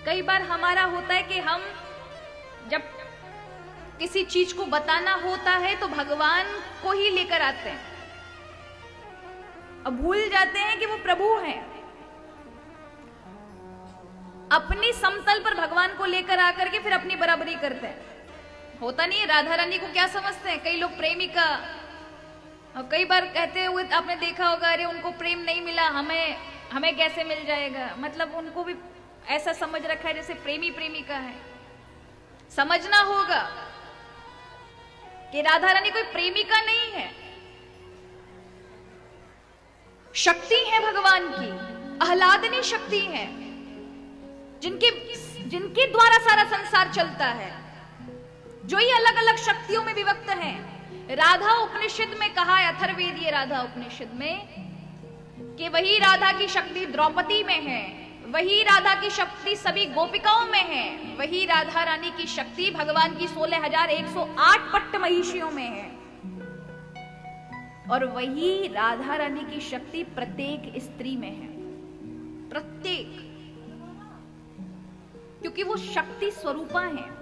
कई बार हमारा होता है कि हम जब किसी चीज को बताना होता है तो भगवान को ही लेकर आते हैं, अब भूल जाते हैं कि वो प्रभु हैं। अपनी समतल पर भगवान को लेकर आकर के फिर अपनी बराबरी करते हैं। होता नहीं है, राधा रानी को क्या समझते हैं कई लोग, प्रेमिका। और कई बार कहते हुए आपने देखा होगा, अरे उनको प्रेम नहीं मिला, हमें कैसे मिल जाएगा। मतलब उनको भी ऐसा समझ रखा है जैसे प्रेमी प्रेमिका है। समझना होगा कि राधा रानी कोई प्रेमिका नहीं है, शक्ति है भगवान की, आह्लादनी शक्ति है, जिनके द्वारा सारा संसार चलता है, जो ये अलग अलग शक्तियों में विभक्त हैं। राधा उपनिषद में कहा है, अथर्ववेदीय राधा उपनिषद में, कि वही राधा की शक्ति द्रौपदी में है, वही राधा की शक्ति सभी गोपिकाओं में है, वही राधा रानी की शक्ति भगवान की 16,108 पट्ट महिषियों में है, और वही राधा रानी की शक्ति प्रत्येक स्त्री में है, प्रत्येक, क्योंकि वो शक्ति स्वरूपा है।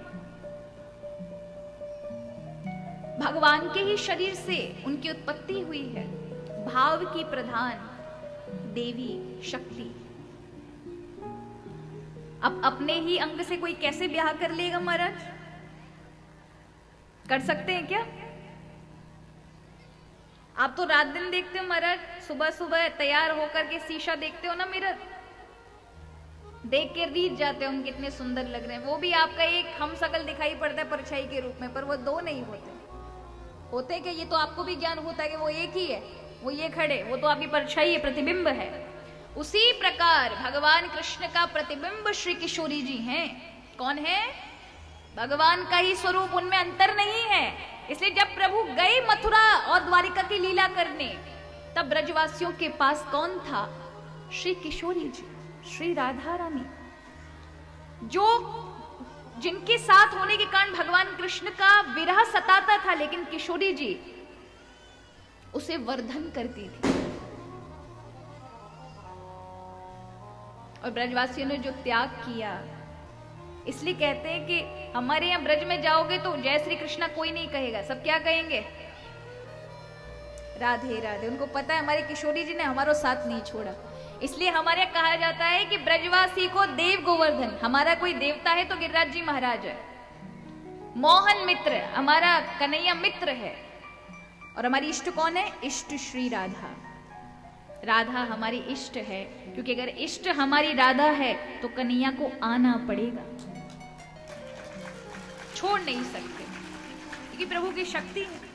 भगवान के ही शरीर से उनकी उत्पत्ति हुई है, भाव की प्रधान देवी शक्ति। अब अपने ही अंग से कोई कैसे ब्याह कर लेगा महाराज? कर सकते हैं क्या? आप तो रात दिन देखते हो महाराज, सुबह सुबह तैयार होकर के शीशा देखते हो ना, मिरर देख के रीझ जाते हो हम कितने सुंदर लग रहे हैं। वो भी आपका एक हम शकल दिखाई पड़ता है परछाई के रूप में, पर वो दो नहीं होते कि ये तो आपको भी ज्ञान होता है कि वो एक ही है, वो ये खड़े, वो तो आपकी परछाई है, प्रतिबिंब है। उसी प्रकार भगवान कृष्ण का प्रतिबिंब श्री किशोरी जी हैं। कौन है? भगवान का ही स्वरूप, उनमें अंतर नहीं है। इसलिए जब प्रभु गए मथुरा और द्वारिका की लीला करने, तब ब्रजवासियों के पास कौन था? श्री किशोरी जी, श्री राधा रानी, जिनके साथ होने के कारण भगवान कृष्ण का विरह सताता था, लेकिन किशोरी जी उसे वर्धन करती थी। और ब्रजवासियों ने जो त्याग किया, इसलिए कहते हैं कि हमारे यहां ब्रज में जाओगे तो जय श्री कृष्णा कोई नहीं कहेगा, सब क्या कहेंगे? राधे राधे। उनको पता है हमारी किशोरी जी ने हमारा साथ नहीं छोड़ा। इसलिए हमारे यहाँ कहा जाता है कि ब्रजवासी को देव गोवर्धन, हमारा कोई देवता है तो गिरिराज जी महाराज है, मोहन मित्र हमारा कन्हैया मित्र है, और हमारी इष्ट कौन है? इष्ट श्री राधा। राधा हमारी इष्ट है, क्योंकि अगर इष्ट हमारी राधा है तो कन्हैया को आना पड़ेगा, छोड़ नहीं सकते, क्योंकि प्रभु की शक्ति है।